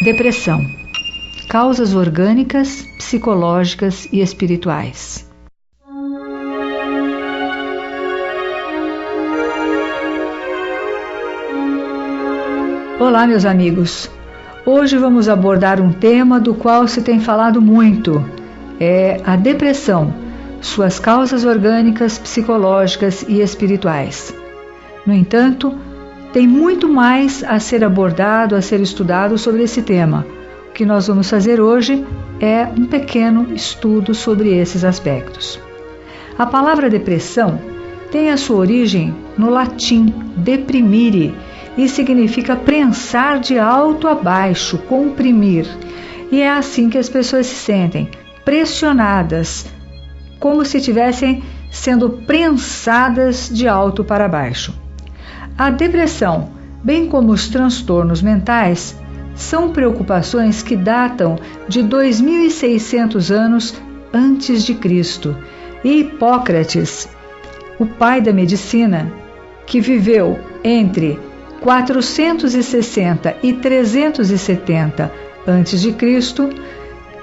Depressão. Causas orgânicas, psicológicas e espirituais. Olá, meus amigos. Hoje vamos abordar um tema do qual se tem falado muito. É a depressão, suas causas orgânicas, psicológicas e espirituais. No entanto, tem muito mais a ser abordado, a ser estudado sobre esse tema. O que nós vamos fazer hoje é um pequeno estudo sobre esses aspectos. A palavra depressão tem a sua origem no latim deprimire e significa prensar de alto a baixo, comprimir. E é assim que as pessoas se sentem, pressionadas, como se estivessem sendo prensadas de alto para baixo. A depressão, bem como os transtornos mentais, são preocupações que datam de 2600 anos antes de Cristo. E Hipócrates, o pai da medicina, que viveu entre 460 e 370 a.C.,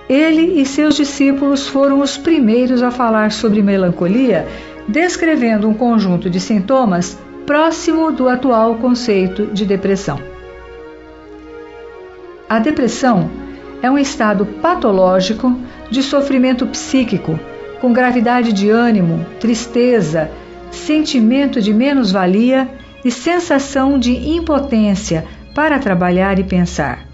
ele e seus discípulos foram os primeiros a falar sobre melancolia, descrevendo um conjunto de sintomas próximo do atual conceito de depressão. A depressão é um estado patológico de sofrimento psíquico, com gravidade de ânimo, tristeza, sentimento de menos-valia e sensação de impotência para trabalhar e pensar.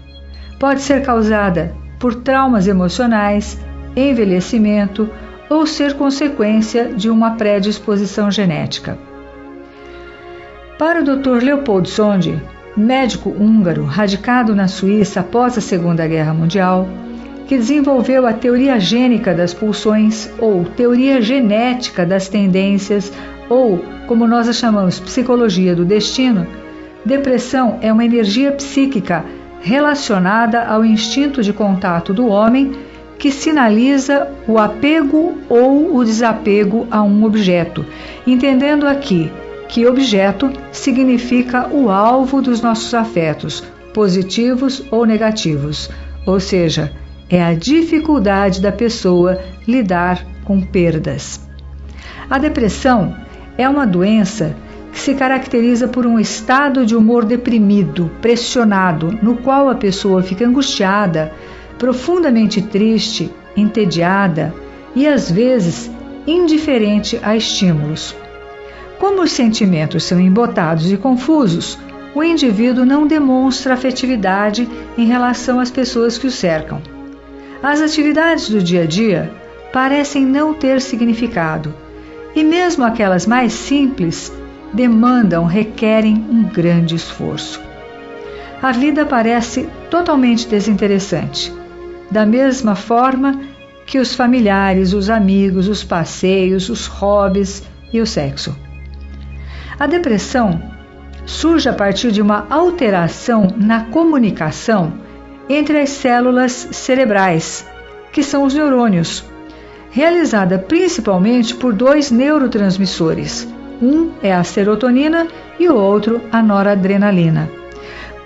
Pode ser causada por traumas emocionais, envelhecimento ou ser consequência de uma predisposição genética. Para o Dr. Leopold Sonde, médico húngaro radicado na Suíça após a Segunda Guerra Mundial, que desenvolveu a teoria gênica das pulsões ou teoria genética das tendências ou, como nós a chamamos, psicologia do destino, depressão é uma energia psíquica relacionada ao instinto de contato do homem que sinaliza o apego ou o desapego a um objeto, entendendo aqui que objeto significa o alvo dos nossos afetos, positivos ou negativos, ou seja, é a dificuldade da pessoa lidar com perdas. A depressão é uma doença que se caracteriza por um estado de humor deprimido, pressionado, no qual a pessoa fica angustiada, profundamente triste, entediada e, às vezes, indiferente a estímulos. Como os sentimentos são embotados e confusos, o indivíduo não demonstra afetividade em relação às pessoas que o cercam. As atividades do dia a dia parecem não ter significado, e mesmo aquelas mais simples requerem um grande esforço. A vida parece totalmente desinteressante, da mesma forma que os familiares, os amigos, os passeios, os hobbies e o sexo. A depressão surge a partir de uma alteração na comunicação entre as células cerebrais, que são os neurônios, realizada principalmente por dois neurotransmissores. Um é a serotonina e o outro a noradrenalina.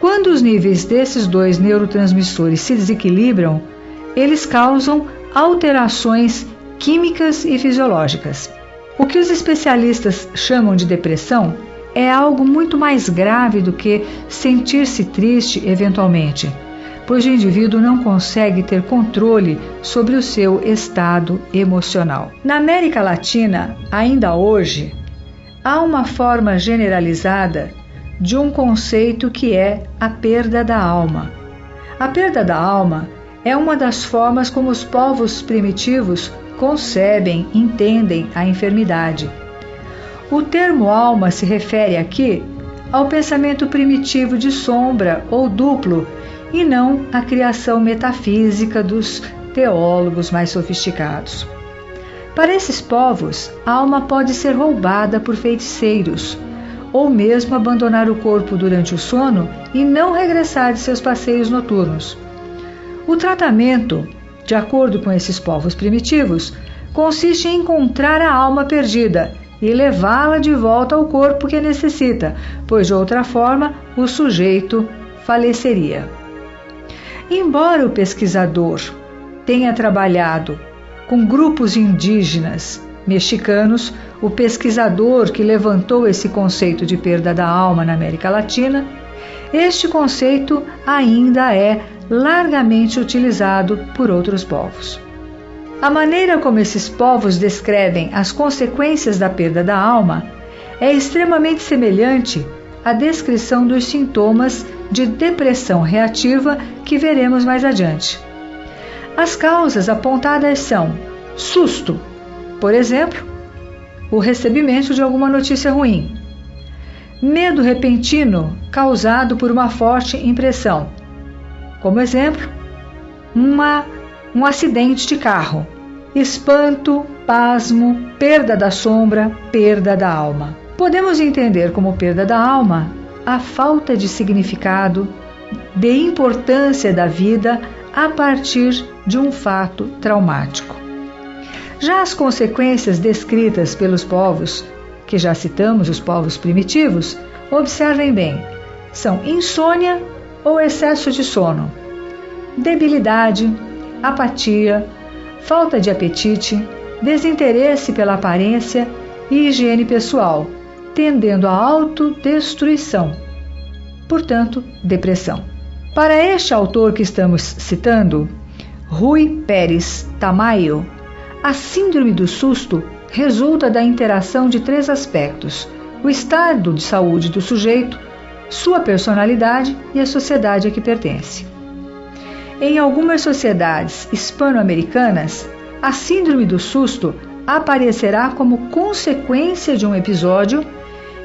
Quando os níveis desses dois neurotransmissores se desequilibram, eles causam alterações químicas e fisiológicas. O que os especialistas chamam de depressão é algo muito mais grave do que sentir-se triste eventualmente, pois o indivíduo não consegue ter controle sobre o seu estado emocional. Na América Latina, ainda hoje, há uma forma generalizada de um conceito que é a perda da alma. A perda da alma é uma das formas como os povos primitivos concebem, entendem a enfermidade. O termo alma se refere aqui ao pensamento primitivo de sombra ou duplo e não à criação metafísica dos teólogos mais sofisticados. Para esses povos, a alma pode ser roubada por feiticeiros, ou mesmo abandonar o corpo durante o sono e não regressar de seus passeios noturnos. O tratamento, de acordo com esses povos primitivos, consiste em encontrar a alma perdida e levá-la de volta ao corpo que a necessita, pois de outra forma o sujeito faleceria. Embora o pesquisador tenha trabalhado com grupos indígenas mexicanos, o pesquisador que levantou esse conceito de perda da alma na América Latina, este conceito ainda é largamente utilizado por outros povos. A maneira como esses povos descrevem as consequências da perda da alma é extremamente semelhante à descrição dos sintomas de depressão reativa que veremos mais adiante. As causas apontadas são susto, por exemplo, o recebimento de alguma notícia ruim, medo repentino causado por uma forte impressão, como exemplo, um acidente de carro, espanto, pasmo, perda da sombra, perda da alma. Podemos entender como perda da alma a falta de significado, de importância da vida a partir de um fato traumático. Já as consequências descritas pelos povos, que já citamos, os povos primitivos, observem bem, são insônia ou excesso de sono, debilidade, apatia, falta de apetite, desinteresse pela aparência e higiene pessoal, tendendo à autodestruição, portanto, depressão. Para este autor que estamos citando, Rui Pérez Tamayo, a síndrome do susto resulta da interação de 3 aspectos: o estado de saúde do sujeito, sua personalidade e a sociedade a que pertence. Em algumas sociedades hispano-americanas, a síndrome do susto aparecerá como consequência de um episódio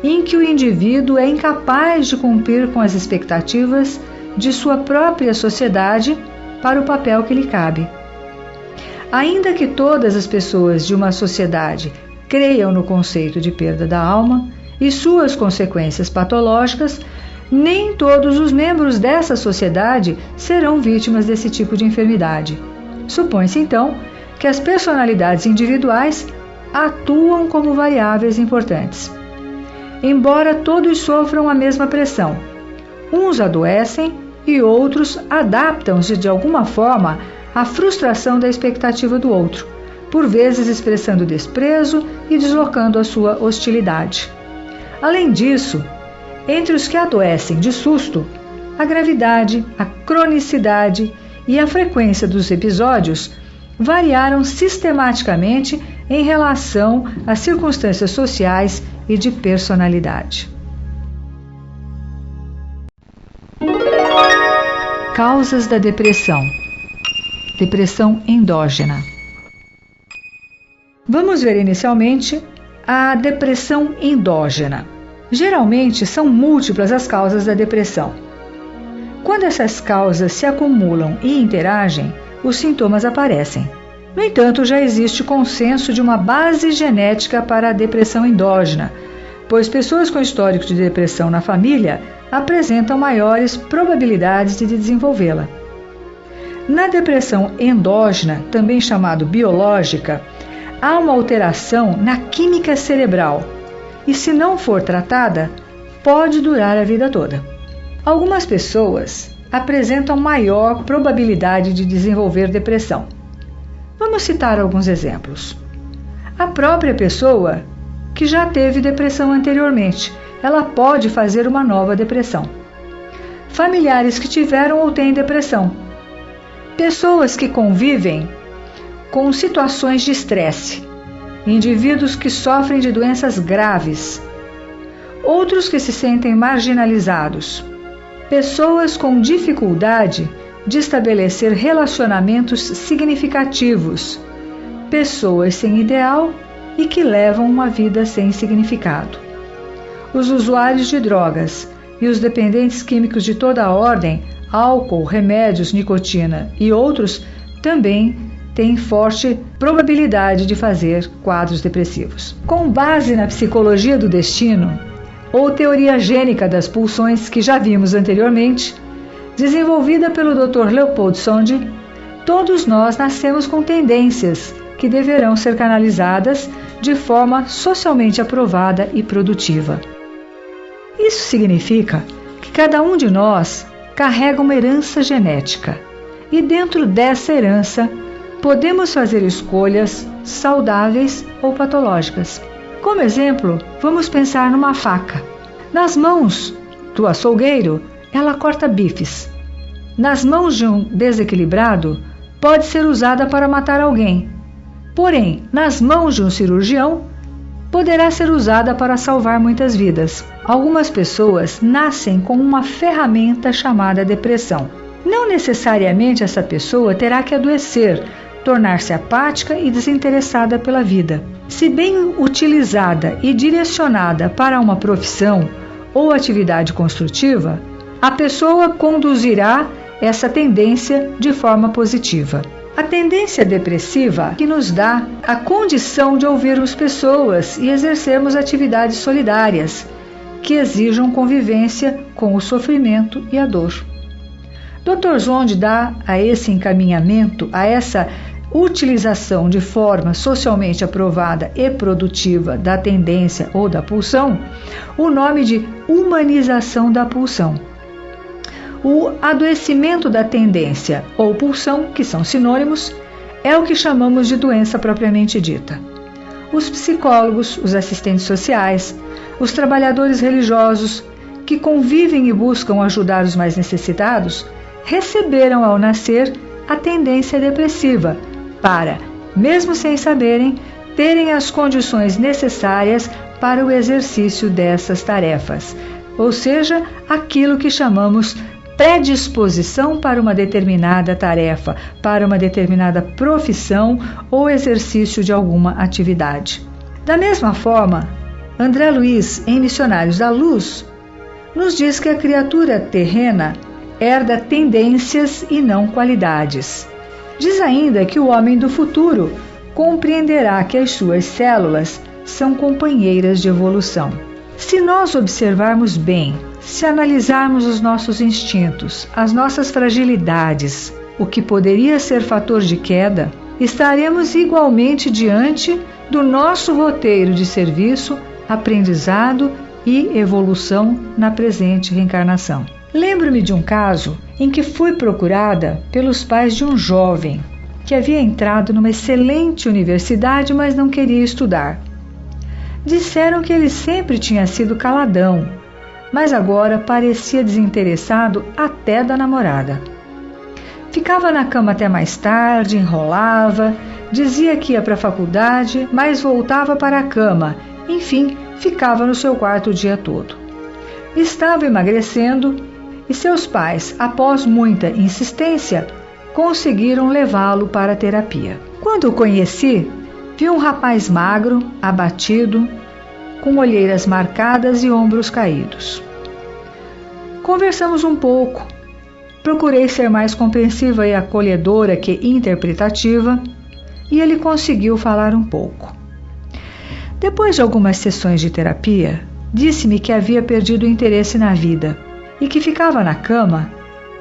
em que o indivíduo é incapaz de cumprir com as expectativas de sua própria sociedade para o papel que lhe cabe. Ainda que todas as pessoas de uma sociedade creiam no conceito de perda da alma e suas consequências patológicas, nem todos os membros dessa sociedade serão vítimas desse tipo de enfermidade. Supõe-se, então, que as personalidades individuais atuam como variáveis importantes. Embora todos sofram a mesma pressão, uns adoecem e outros adaptam-se de alguma forma à frustração da expectativa do outro, por vezes expressando desprezo e deslocando a sua hostilidade. Além disso, entre os que adoecem de susto, a gravidade, a cronicidade e a frequência dos episódios variaram sistematicamente em relação às circunstâncias sociais e de personalidade. Causas da depressão. Depressão endógena. Vamos ver inicialmente a depressão endógena. Geralmente são múltiplas as causas da depressão. Quando essas causas se acumulam e interagem, os sintomas aparecem. No entanto, já existe consenso de uma base genética para a depressão endógena, pois pessoas com histórico de depressão na família apresentam maiores probabilidades de desenvolvê-la. Na depressão endógena, também chamada biológica, há uma alteração na química cerebral e, se não for tratada, pode durar a vida toda. Algumas pessoas apresentam maior probabilidade de desenvolver depressão. Vamos citar alguns exemplos. A própria pessoa que já teve depressão anteriormente, ela pode fazer uma nova depressão. Familiares que tiveram ou têm depressão. Pessoas que convivem com situações de estresse. Indivíduos que sofrem de doenças graves. Outros que se sentem marginalizados. Pessoas com dificuldade de estabelecer relacionamentos significativos. Pessoas sem ideal e que levam uma vida sem significado. Os usuários de drogas e os dependentes químicos de toda a ordem, álcool, remédios, nicotina e outros, também têm forte probabilidade de fazer quadros depressivos. Com base na psicologia do destino, ou teoria gênica das pulsões que já vimos anteriormente, desenvolvida pelo Dr. Leopold Sonde, todos nós nascemos com tendências que deverão ser canalizadas de forma socialmente aprovada e produtiva. Isso significa que cada um de nós carrega uma herança genética, E dentro dessa herança, podemos fazer escolhas saudáveis ou patológicas. Como exemplo, vamos pensar numa faca. Nas mãos do açougueiro, ela corta bifes. Nas mãos de um desequilibrado, pode ser usada para matar alguém. Porém, nas mãos de um cirurgião, poderá ser usada para salvar muitas vidas. Algumas pessoas nascem com uma ferramenta chamada depressão. Não necessariamente essa pessoa terá que adoecer, tornar-se apática e desinteressada pela vida. Se bem utilizada e direcionada para uma profissão ou atividade construtiva, a pessoa conduzirá essa tendência de forma positiva. A tendência depressiva que nos dá a condição de ouvirmos pessoas e exercermos atividades solidárias que exijam convivência com o sofrimento e a dor. Dr. Zonde dá a esse encaminhamento, a essa utilização de forma socialmente aprovada e produtiva da tendência ou da pulsão, o nome de humanização da pulsão. O adoecimento da tendência ou pulsão, que são sinônimos, é o que chamamos de doença propriamente dita. Os psicólogos, os assistentes sociais, os trabalhadores religiosos que convivem e buscam ajudar os mais necessitados, receberam ao nascer a tendência depressiva para, mesmo sem saberem, terem as condições necessárias para o exercício dessas tarefas, ou seja, aquilo que chamamos predisposição para uma determinada tarefa, para uma determinada profissão ou exercício de alguma atividade. Da mesma forma, André Luiz, em Missionários da Luz, nos diz que a criatura terrena herda tendências e não qualidades. Diz ainda que o homem do futuro compreenderá que as suas células são companheiras de evolução. Se nós observarmos bem, se analisarmos os nossos instintos, as nossas fragilidades, o que poderia ser fator de queda, estaremos igualmente diante do nosso roteiro de serviço, aprendizado e evolução na presente reencarnação. Lembro-me de um caso em que fui procurada pelos pais de um jovem que havia entrado numa excelente universidade, mas não queria estudar. Disseram que ele sempre tinha sido caladão, mas agora parecia desinteressado até da namorada. Ficava na cama até mais tarde, enrolava, dizia que ia para a faculdade, mas voltava para a cama, enfim, ficava no seu quarto o dia todo. Estava emagrecendo e seus pais, após muita insistência, conseguiram levá-lo para a terapia. Quando o conheci, vi um rapaz magro, abatido, com olheiras marcadas e ombros caídos. Conversamos um pouco. Procurei ser mais compreensiva e acolhedora que interpretativa, e ele conseguiu falar um pouco. Depois de algumas sessões de terapia, disse-me que havia perdido o interesse na vida e que ficava na cama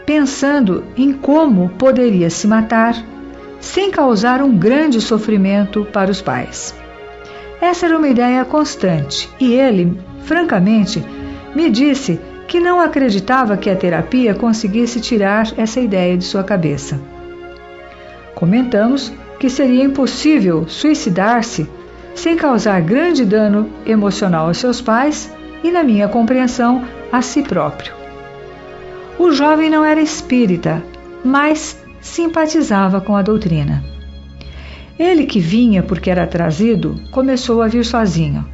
pensando em como poderia se matar sem causar um grande sofrimento para os pais. Essa era uma ideia constante e ele, francamente, me disse que não acreditava que a terapia conseguisse tirar essa ideia de sua cabeça. Comentamos que seria impossível suicidar-se sem causar grande dano emocional aos seus pais e, na minha compreensão, a si próprio. O jovem não era espírita, mas simpatizava com a doutrina. Ele, que vinha porque era trazido, começou a vir sozinho.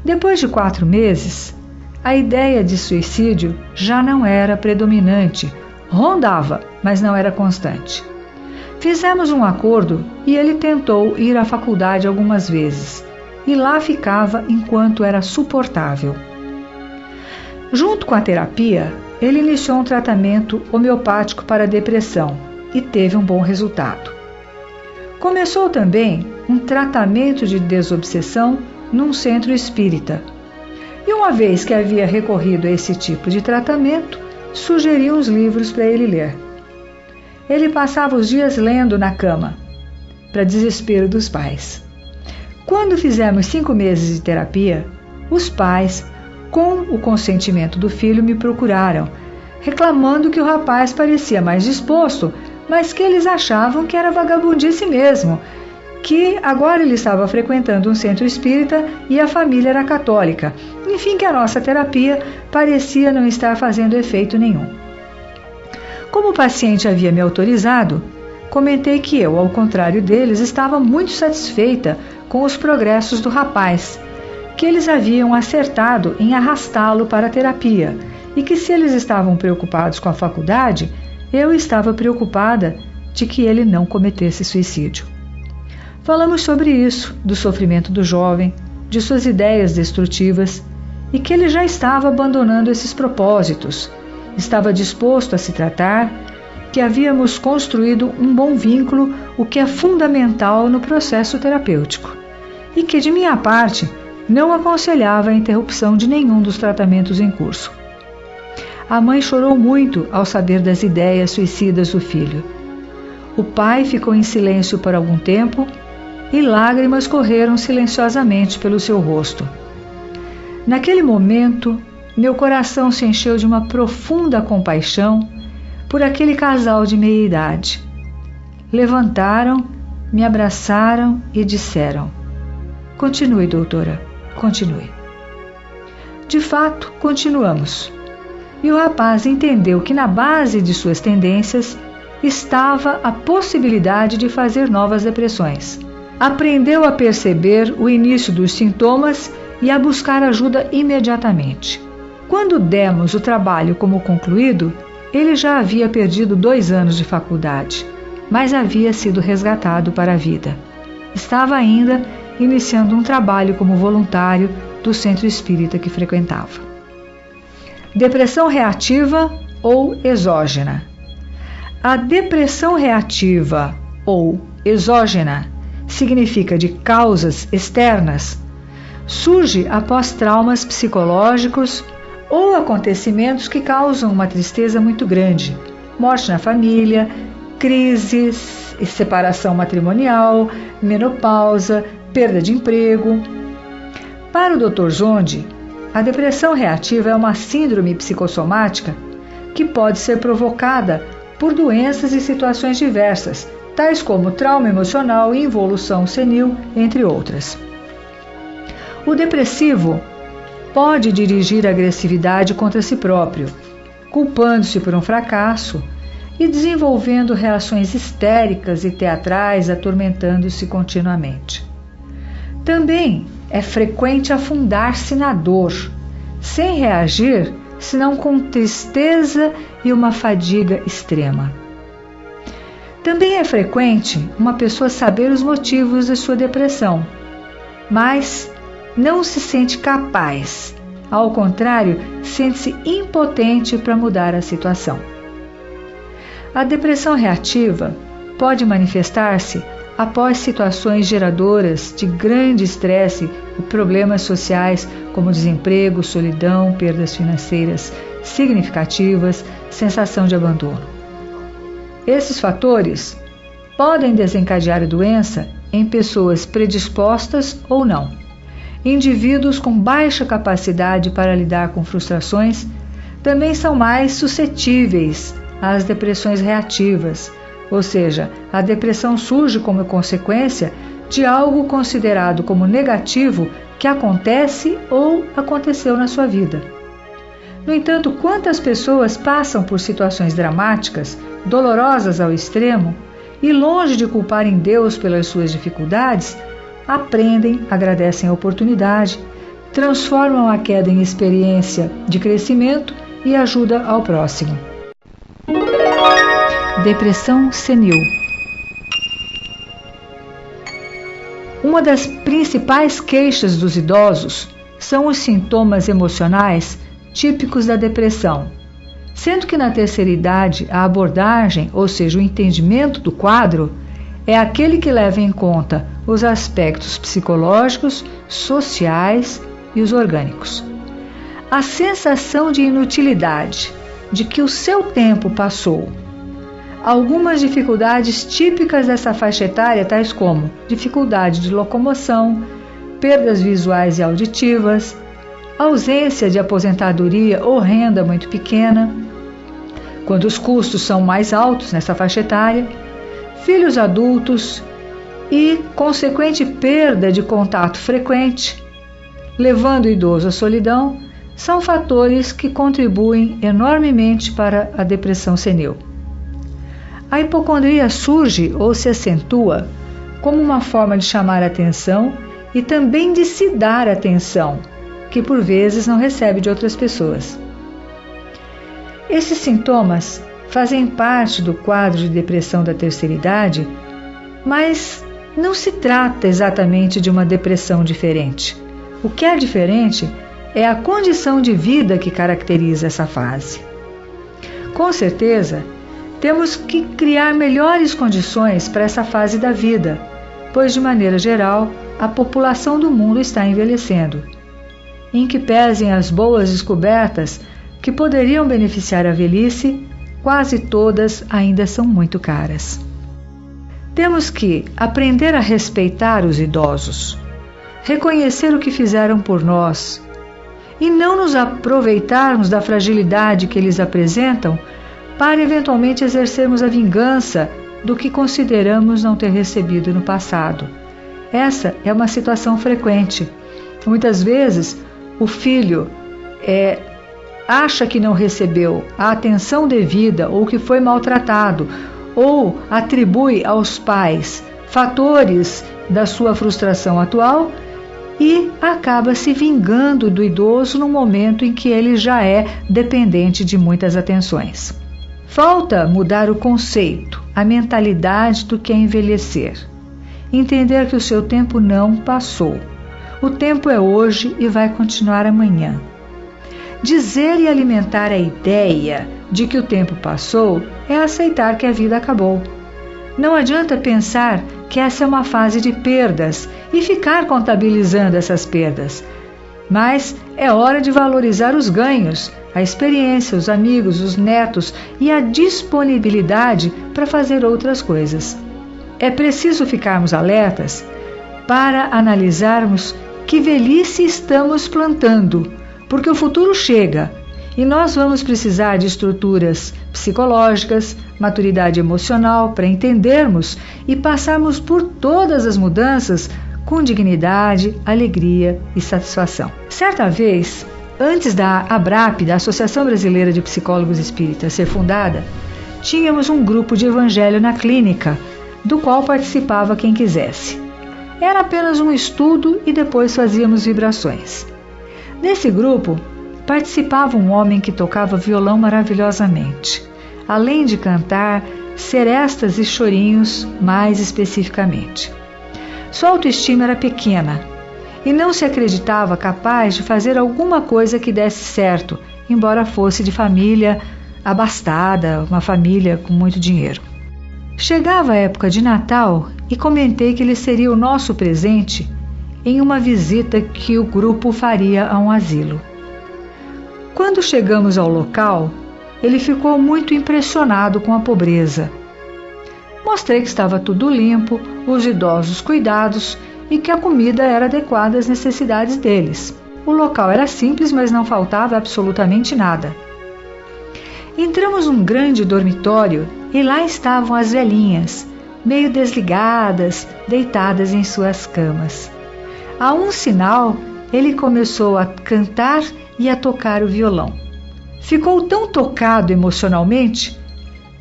Depois de 4 meses, a ideia de suicídio já não era predominante, rondava, mas não era constante. Fizemos um acordo e ele tentou ir à faculdade algumas vezes, e lá ficava enquanto era suportável. Junto com a terapia, ele iniciou um tratamento homeopático para a depressão e teve um bom resultado. Começou também um tratamento de desobsessão num centro espírita. E uma vez que havia recorrido a esse tipo de tratamento, sugeri uns livros para ele ler. Ele passava os dias lendo na cama, para desespero dos pais. Quando fizemos 5 meses de terapia, os pais, com o consentimento do filho, me procuraram, reclamando que o rapaz parecia mais disposto, mas que eles achavam que era vagabundice mesmo, que agora ele estava frequentando um centro espírita e a família era católica. Enfim, que a nossa terapia parecia não estar fazendo efeito nenhum. Como o paciente havia me autorizado, comentei que eu, ao contrário deles, estava muito satisfeita com os progressos do rapaz, que eles haviam acertado em arrastá-lo para a terapia e que, se eles estavam preocupados com a faculdade, eu estava preocupada de que ele não cometesse suicídio. Falamos sobre isso, do sofrimento do jovem, de suas ideias destrutivas e que ele já estava abandonando esses propósitos, estava disposto a se tratar, que havíamos construído um bom vínculo, o que é fundamental no processo terapêutico, e que, de minha parte, não aconselhava a interrupção de nenhum dos tratamentos em curso. A mãe chorou muito ao saber das ideias suicidas do filho. O pai ficou em silêncio por algum tempo e lágrimas correram silenciosamente pelo seu rosto. Naquele momento, meu coração se encheu de uma profunda compaixão por aquele casal de meia-idade. Levantaram, me abraçaram e disseram: "Continue, doutora, continue." De fato, continuamos. E o rapaz entendeu que na base de suas tendências estava a possibilidade de fazer novas depressões. Aprendeu a perceber o início dos sintomas e a buscar ajuda imediatamente. Quando demos o trabalho como concluído, ele já havia perdido 2 anos de faculdade, mas havia sido resgatado para a vida. Estava ainda iniciando um trabalho como voluntário do centro espírita que frequentava. Depressão reativa ou exógena. A depressão reativa ou exógena significa de causas externas, surge após traumas psicológicos ou acontecimentos que causam uma tristeza muito grande, morte na família, crises, separação matrimonial, menopausa, perda de emprego. Para o Dr. Zonde, a depressão reativa é uma síndrome psicossomática que pode ser provocada por doenças e situações diversas, tais como trauma emocional e involução senil, entre outras. O depressivo pode dirigir agressividade contra si próprio, culpando-se por um fracasso e desenvolvendo reações histéricas e teatrais, atormentando-se continuamente. Também é frequente afundar-se na dor, sem reagir, senão com tristeza e uma fadiga extrema. Também é frequente uma pessoa saber os motivos de sua depressão, mas não se sente capaz. Ao contrário, sente-se impotente para mudar a situação. A depressão reativa pode manifestar-se após situações geradoras de grande estresse e problemas sociais como desemprego, solidão, perdas financeiras significativas, sensação de abandono. Esses fatores podem desencadear a doença em pessoas predispostas ou não. Indivíduos com baixa capacidade para lidar com frustrações também são mais suscetíveis às depressões reativas, ou seja, a depressão surge como consequência de algo considerado como negativo que acontece ou aconteceu na sua vida. No entanto, quantas pessoas passam por situações dramáticas, dolorosas ao extremo, e longe de culparem Deus pelas suas dificuldades, aprendem, agradecem a oportunidade, transformam a queda em experiência de crescimento e ajuda ao próximo. Depressão senil. Uma das principais queixas dos idosos são os sintomas emocionais típicos da depressão, sendo que na terceira idade a abordagem, ou seja, o entendimento do quadro, é aquele que leva em conta os aspectos psicológicos, sociais e os orgânicos. A sensação de inutilidade, de que o seu tempo passou. Algumas dificuldades típicas dessa faixa etária, tais como dificuldade de locomoção, perdas visuais e auditivas, ausência de aposentadoria ou renda muito pequena, quando os custos são mais altos nessa faixa etária, filhos adultos e consequente perda de contato frequente, levando o idoso à solidão, são fatores que contribuem enormemente para a depressão senil. A hipocondria surge ou se acentua como uma forma de chamar a atenção e também de se dar atenção, que por vezes não recebe de outras pessoas. Esses sintomas fazem parte do quadro de depressão da terceira idade, mas não se trata exatamente de uma depressão diferente. O que é diferente é a condição de vida que caracteriza essa fase. Com certeza, temos que criar melhores condições para essa fase da vida, pois, de maneira geral, a população do mundo está envelhecendo. Em que pesem as boas descobertas que poderiam beneficiar a velhice, quase todas ainda são muito caras. Temos que aprender a respeitar os idosos, reconhecer o que fizeram por nós e não nos aproveitarmos da fragilidade que eles apresentam para eventualmente exercermos a vingança do que consideramos não ter recebido no passado. Essa é uma situação frequente. Muitas vezes o filho acha que não recebeu a atenção devida ou que foi maltratado, ou atribui aos pais fatores da sua frustração atual e acaba se vingando do idoso no momento em que ele já é dependente de muitas atenções. Falta mudar o conceito, a mentalidade do que é envelhecer. Entender que o seu tempo não passou. O tempo é hoje e vai continuar amanhã. Dizer e alimentar a ideia de que o tempo passou é aceitar que a vida acabou. Não adianta pensar que essa é uma fase de perdas e ficar contabilizando essas perdas. Mas é hora de valorizar os ganhos, a experiência, os amigos, os netos e a disponibilidade para fazer outras coisas. É preciso ficarmos alertas para analisarmos que velhice estamos plantando, porque o futuro chega e nós vamos precisar de estruturas psicológicas, maturidade emocional para entendermos e passarmos por todas as mudanças com dignidade, alegria e satisfação. Certa vez, antes da ABRAP, da Associação Brasileira de Psicólogos Espíritas, ser fundada, tínhamos um grupo de evangelho na clínica, do qual participava quem quisesse. Era apenas um estudo e depois fazíamos vibrações. Nesse grupo, participava um homem que tocava violão maravilhosamente, além de cantar serestas e chorinhos mais especificamente. Sua autoestima era pequena e não se acreditava capaz de fazer alguma coisa que desse certo, embora fosse de família abastada, uma família com muito dinheiro. Chegava a época de Natal e comentei que ele seria o nosso presente em uma visita que o grupo faria a um asilo. Quando chegamos ao local, ele ficou muito impressionado com a pobreza. Mostrei que estava tudo limpo, os idosos cuidados e que a comida era adequada às necessidades deles. O local era simples, mas não faltava absolutamente nada. Entramos num grande dormitório e lá estavam as velhinhas, meio desligadas, deitadas em suas camas. A um sinal, ele começou a cantar e a tocar o violão. Ficou tão tocado emocionalmente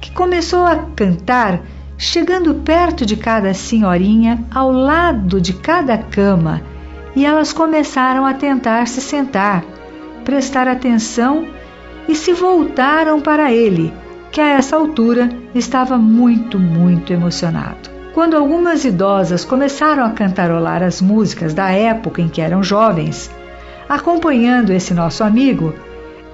que começou a cantar, chegando perto de cada senhorinha, ao lado de cada cama, e elas começaram a tentar se sentar, prestar atenção e se voltaram para ele, que a essa altura estava muito emocionado. Quando algumas idosas começaram a cantarolar as músicas da época em que eram jovens, acompanhando esse nosso amigo,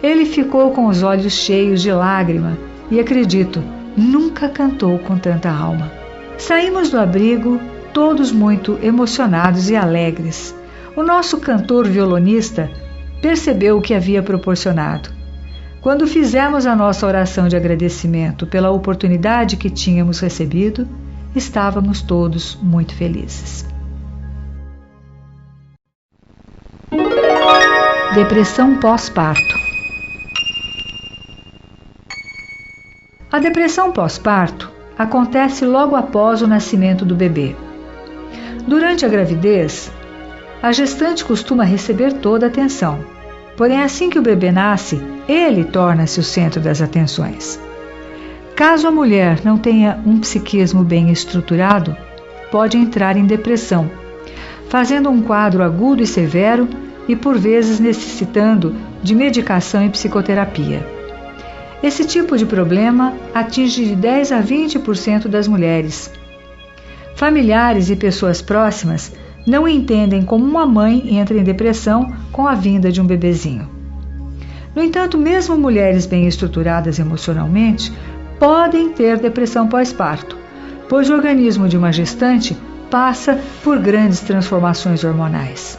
ele ficou com os olhos cheios de lágrima e, acredito, nunca cantou com tanta alma. Saímos do abrigo todos muito emocionados e alegres. O nosso cantor violonista percebeu o que havia proporcionado. Quando fizemos a nossa oração de agradecimento pela oportunidade que tínhamos recebido, estávamos todos muito felizes. Depressão pós-parto. A depressão pós-parto acontece logo após o nascimento do bebê. Durante a gravidez, a gestante costuma receber toda a atenção. Porém, assim que o bebê nasce, ele torna-se o centro das atenções. Caso a mulher não tenha um psiquismo bem estruturado, pode entrar em depressão, fazendo um quadro agudo e severo e, por vezes, necessitando de medicação e psicoterapia. Esse tipo de problema atinge de 10 a 20% das mulheres. Familiares e pessoas próximas não entendem como uma mãe entra em depressão com a vinda de um bebezinho. No entanto, mesmo mulheres bem estruturadas emocionalmente podem ter depressão pós-parto, pois o organismo de uma gestante passa por grandes transformações hormonais.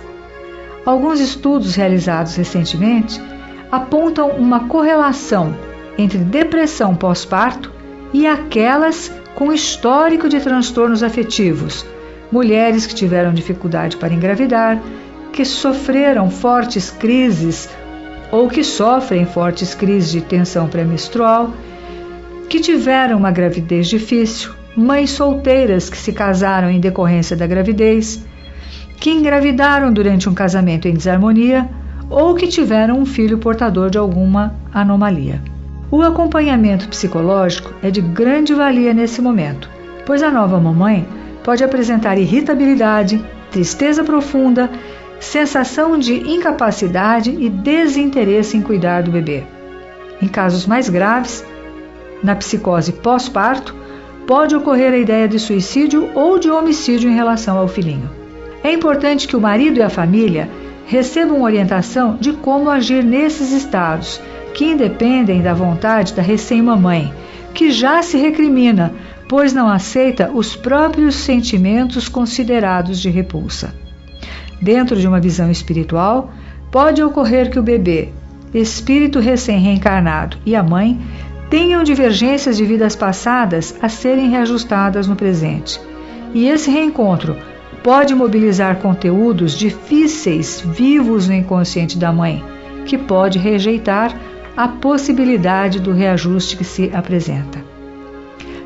Alguns estudos realizados recentemente apontam uma correlação entre depressão pós-parto e aquelas com histórico de transtornos afetivos, mulheres que tiveram dificuldade para engravidar, que sofreram fortes crises ou que sofrem fortes crises de tensão pré-menstrual, que tiveram uma gravidez difícil, mães solteiras que se casaram em decorrência da gravidez, que engravidaram durante um casamento em desarmonia ou que tiveram um filho portador de alguma anomalia. O acompanhamento psicológico é de grande valia nesse momento, pois a nova mamãe pode apresentar irritabilidade, tristeza profunda, sensação de incapacidade e desinteresse em cuidar do bebê. Em casos mais graves, na psicose pós-parto, pode ocorrer a ideia de suicídio ou de homicídio em relação ao filhinho. É importante que o marido e a família recebam orientação de como agir nesses estados, que independem da vontade da recém-mamãe, que já se recrimina, pois não aceita os próprios sentimentos considerados de repulsa. Dentro de uma visão espiritual, pode ocorrer que o bebê, espírito recém-reencarnado, e a mãe tenham divergências de vidas passadas a serem reajustadas no presente. E esse reencontro pode mobilizar conteúdos difíceis vivos no inconsciente da mãe, que pode rejeitar a possibilidade do reajuste que se apresenta.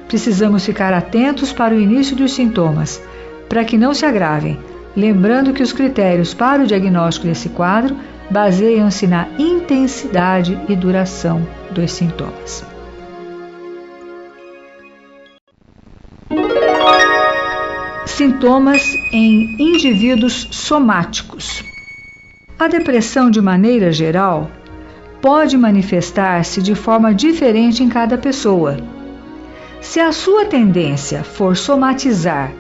Precisamos ficar atentos para o início dos sintomas, para que não se agravem, lembrando que os critérios para o diagnóstico desse quadro baseiam-se na intensidade e duração dos sintomas. Sintomas em indivíduos somáticos. A depressão, de maneira geral, pode manifestar-se de forma diferente em cada pessoa. Se a sua tendência for somatizar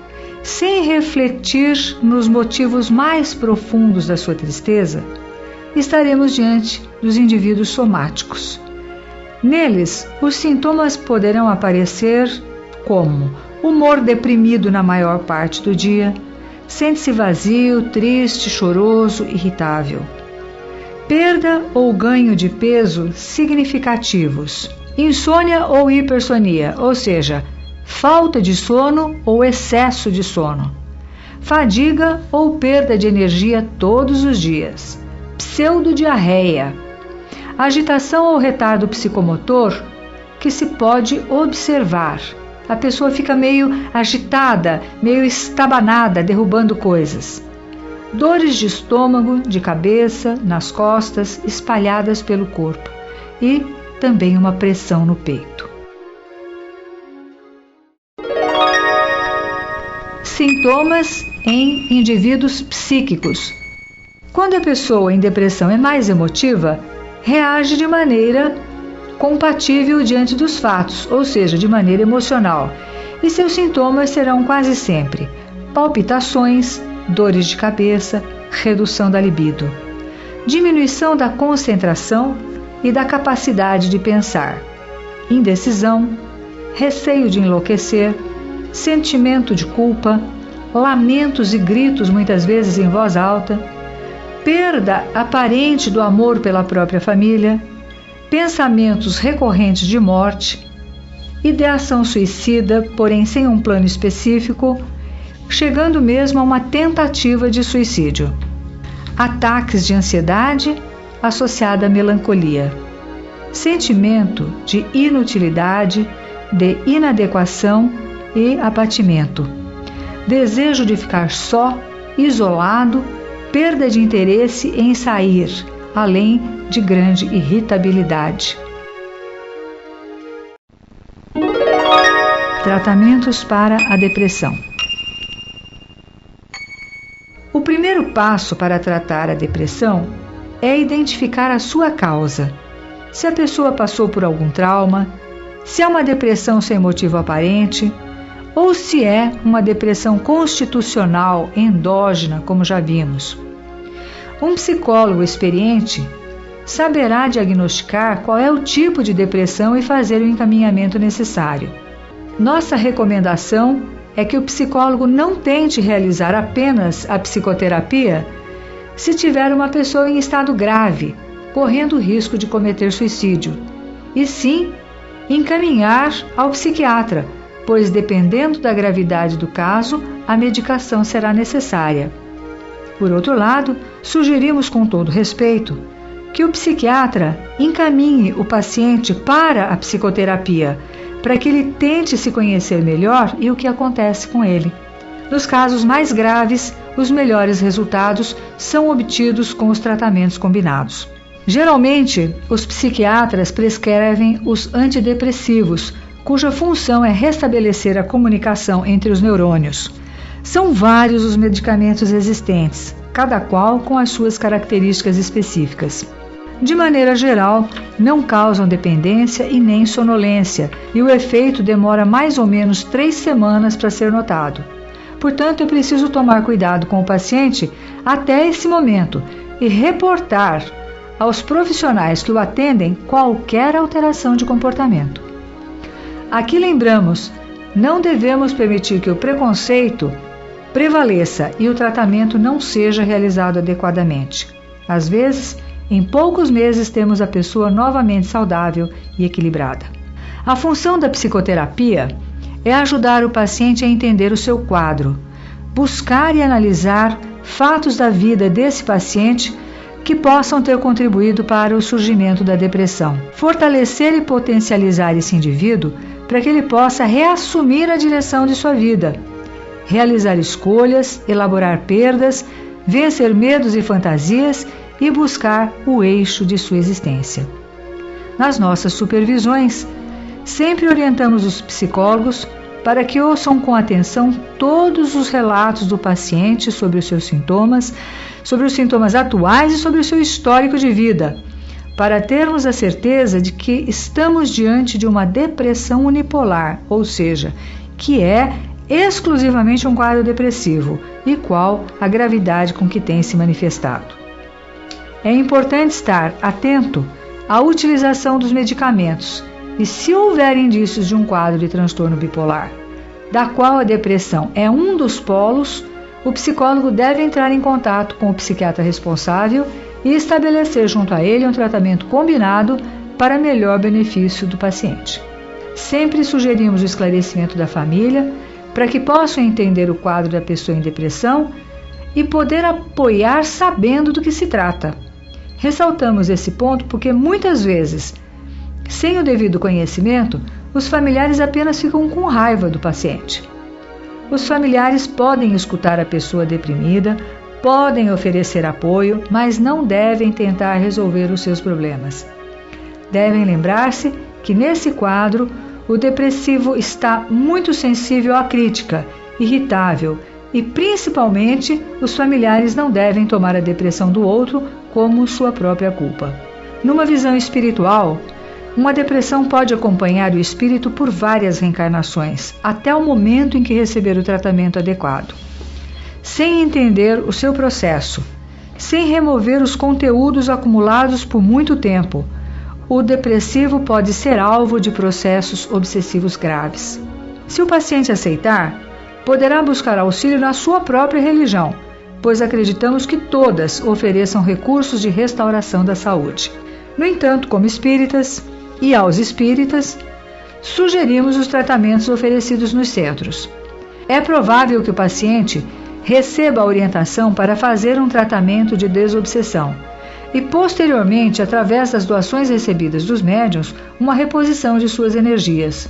sem refletir nos motivos mais profundos da sua tristeza, estaremos diante dos indivíduos somáticos. Neles, os sintomas poderão aparecer como humor deprimido na maior parte do dia, sente-se vazio, triste, choroso, irritável. Perda ou ganho de peso significativos, insônia ou hipersonia, ou seja, falta de sono ou excesso de sono, fadiga ou perda de energia todos os dias, pseudodiarreia, agitação ou retardo psicomotor que se pode observar. A pessoa fica meio agitada, meio estabanada, derrubando coisas. Dores de estômago, de cabeça, nas costas, espalhadas pelo corpo e também uma pressão no peito. Sintomas em indivíduos psíquicos. Quando a pessoa em depressão é mais emotiva, reage de maneira compatível diante dos fatos, ou seja, de maneira emocional, e seus sintomas serão quase sempre palpitações, dores de cabeça, redução da libido, diminuição da concentração e da capacidade de pensar, indecisão, receio de enlouquecer, sentimento de culpa, lamentos e gritos muitas vezes em voz alta, perda aparente do amor pela própria família, pensamentos recorrentes de morte, ideação suicida, porém sem um plano específico, chegando mesmo a uma tentativa de suicídio, ataques de ansiedade associada à melancolia, sentimento de inutilidade, de inadequação e abatimento, desejo de ficar só, isolado, perda de interesse em sair, além de grande irritabilidade. Tratamentos para a depressão. O primeiro passo para tratar a depressão é identificar a sua causa. Se a pessoa passou por algum trauma, se é uma depressão sem motivo aparente, ou se é uma depressão constitucional endógena, como já vimos. Um psicólogo experiente saberá diagnosticar qual é o tipo de depressão e fazer o encaminhamento necessário. Nossa recomendação é que o psicólogo não tente realizar apenas a psicoterapia se tiver uma pessoa em estado grave, correndo o risco de cometer suicídio, e sim encaminhar ao psiquiatra, pois dependendo da gravidade do caso, a medicação será necessária. Por outro lado, sugerimos com todo respeito que o psiquiatra encaminhe o paciente para a psicoterapia, para que ele tente se conhecer melhor e o que acontece com ele. Nos casos mais graves, os melhores resultados são obtidos com os tratamentos combinados. Geralmente, os psiquiatras prescrevem os antidepressivos, cuja função é restabelecer a comunicação entre os neurônios. São vários os medicamentos existentes, cada qual com as suas características específicas. De maneira geral, não causam dependência e nem sonolência, e o efeito demora mais ou menos 3 semanas para ser notado. Portanto, é preciso tomar cuidado com o paciente até esse momento e reportar aos profissionais que o atendem qualquer alteração de comportamento. Aqui lembramos, não devemos permitir que o preconceito prevaleça e o tratamento não seja realizado adequadamente. Às vezes, em poucos meses temos a pessoa novamente saudável e equilibrada. A função da psicoterapia é ajudar o paciente a entender o seu quadro, buscar e analisar fatos da vida desse paciente que possam ter contribuído para o surgimento da depressão, fortalecer e potencializar esse indivíduo para que ele possa reassumir a direção de sua vida, realizar escolhas, elaborar perdas, vencer medos e fantasias e buscar o eixo de sua existência. Nas nossas supervisões, sempre orientamos os psicólogos para que ouçam com atenção todos os relatos do paciente sobre os seus sintomas, sobre os sintomas atuais e sobre o seu histórico de vida, para termos a certeza de que estamos diante de uma depressão unipolar, ou seja, que é exclusivamente um quadro depressivo e qual a gravidade com que tem se manifestado. É importante estar atento à utilização dos medicamentos e, se houver indícios de um quadro de transtorno bipolar, da qual a depressão é um dos polos, o psicólogo deve entrar em contato com o psiquiatra responsável e estabelecer junto a ele um tratamento combinado para melhor benefício do paciente. Sempre sugerimos o esclarecimento da família para que possam entender o quadro da pessoa em depressão e poder apoiar sabendo do que se trata. Ressaltamos esse ponto porque muitas vezes, sem o devido conhecimento, os familiares apenas ficam com raiva do paciente. Os familiares podem escutar a pessoa deprimida, podem oferecer apoio, mas não devem tentar resolver os seus problemas. Devem lembrar-se que nesse quadro, o depressivo está muito sensível à crítica, irritável e, principalmente, os familiares não devem tomar a depressão do outro como sua própria culpa. Numa visão espiritual, uma depressão pode acompanhar o espírito por várias reencarnações, até o momento em que receber o tratamento adequado. Sem entender o seu processo, sem remover os conteúdos acumulados por muito tempo, o depressivo pode ser alvo de processos obsessivos graves. Se o paciente aceitar, poderá buscar auxílio na sua própria religião, pois acreditamos que todas ofereçam recursos de restauração da saúde. No entanto, como espíritas e aos espíritas, sugerimos os tratamentos oferecidos nos centros. É provável que o paciente receba a orientação para fazer um tratamento de desobsessão e, posteriormente, através das doações recebidas dos médiuns, uma reposição de suas energias.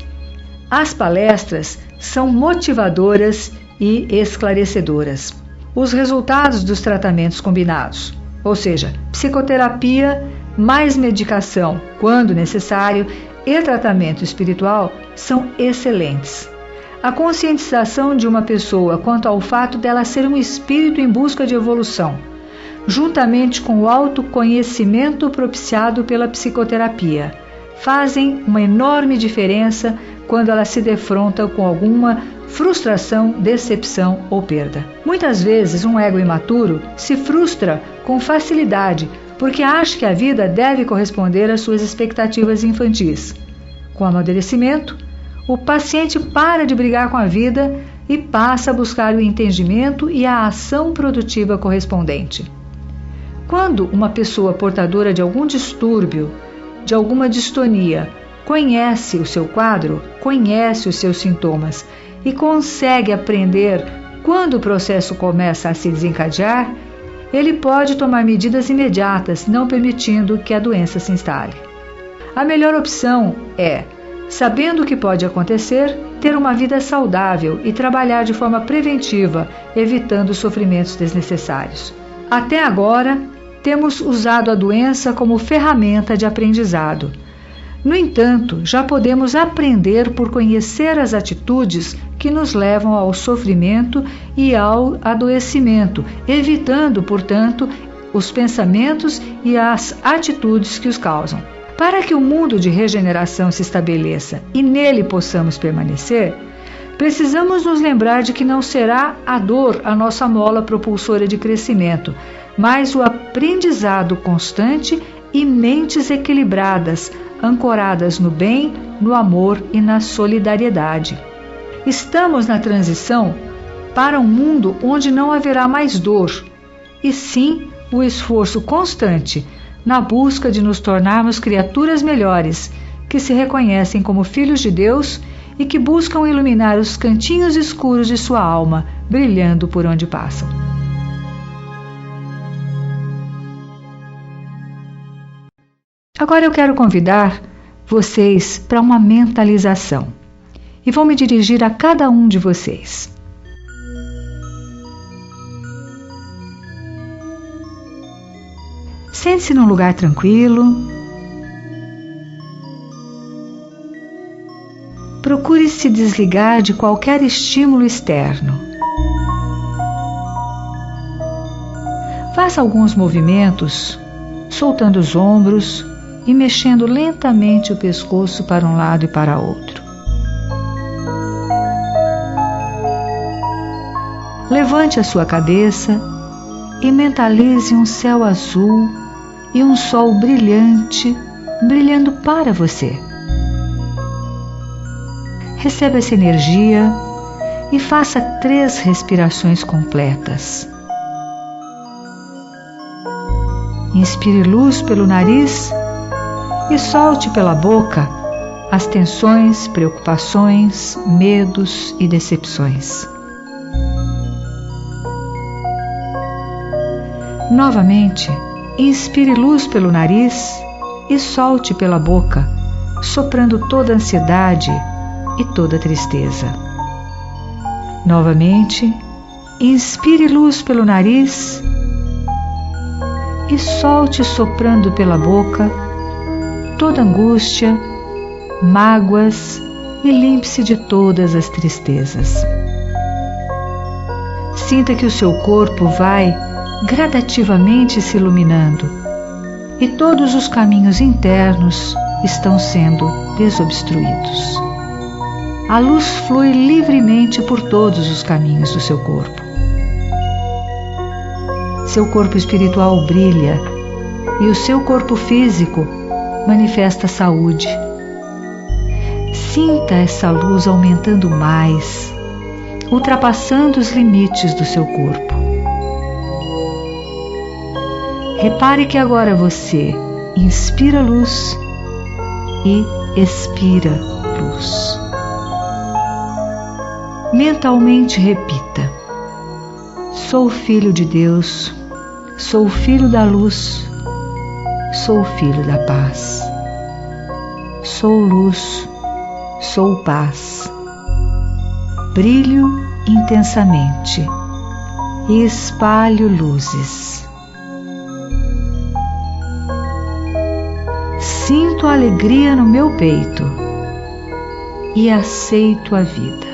As palestras são motivadoras e esclarecedoras. Os resultados dos tratamentos combinados, ou seja, psicoterapia mais medicação, quando necessário, e tratamento espiritual, são excelentes. A conscientização de uma pessoa quanto ao fato dela ser um espírito em busca de evolução, juntamente com o autoconhecimento propiciado pela psicoterapia, fazem uma enorme diferença quando ela se defronta com alguma frustração, decepção ou perda. Muitas vezes um ego imaturo se frustra com facilidade porque acha que a vida deve corresponder às suas expectativas infantis. Com o amadurecimento, o paciente para de brigar com a vida e passa a buscar o entendimento e a ação produtiva correspondente. Quando uma pessoa portadora de algum distúrbio, de alguma distonia, conhece o seu quadro, conhece os seus sintomas e consegue aprender quando o processo começa a se desencadear, ele pode tomar medidas imediatas, não permitindo que a doença se instale. A melhor opção é, sabendo o que pode acontecer, ter uma vida saudável e trabalhar de forma preventiva, evitando sofrimentos desnecessários. Até agora, temos usado a doença como ferramenta de aprendizado. No entanto, já podemos aprender por conhecer as atitudes que nos levam ao sofrimento e ao adoecimento, evitando, portanto, os pensamentos e as atitudes que os causam. Para que o mundo de regeneração se estabeleça e nele possamos permanecer, precisamos nos lembrar de que não será a dor a nossa mola propulsora de crescimento, mas o aprendizado constante e mentes equilibradas, ancoradas no bem, no amor e na solidariedade. Estamos na transição para um mundo onde não haverá mais dor, e sim o esforço constante na busca de nos tornarmos criaturas melhores, que se reconhecem como filhos de Deus e que buscam iluminar os cantinhos escuros de sua alma, brilhando por onde passam. Agora eu quero convidar vocês para uma mentalização e vou me dirigir a cada um de vocês. Sente-se num lugar tranquilo. Procure se desligar de qualquer estímulo externo. Faça alguns movimentos, soltando os ombros e mexendo lentamente o pescoço para um lado e para outro. Levante a sua cabeça e mentalize um céu azul e um sol brilhante, brilhando para você. Receba essa energia e faça 3 respirações completas. Inspire luz pelo nariz e solte pela boca as tensões, preocupações, medos e decepções. Novamente, inspire luz pelo nariz e solte pela boca, soprando toda a ansiedade e toda a tristeza. Novamente, inspire luz pelo nariz e solte soprando pela boca toda angústia, mágoas e limpe-se de todas as tristezas. Sinta que o seu corpo vai gradativamente se iluminando e todos os caminhos internos estão sendo desobstruídos. A luz flui livremente por todos os caminhos do seu corpo. Seu corpo espiritual brilha e o seu corpo físico manifesta saúde. Sinta essa luz aumentando mais, ultrapassando os limites do seu corpo. Repare que agora você inspira luz e expira luz. Mentalmente repita: sou filho de Deus, sou filho da luz, sou filho da paz. Sou luz, Sou paz. Brilho intensamente e espalho luzes. Sinto a alegria no meu peito e aceito a vida.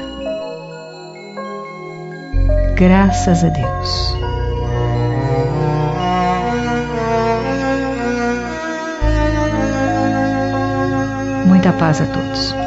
Graças a Deus. Muita paz a todos.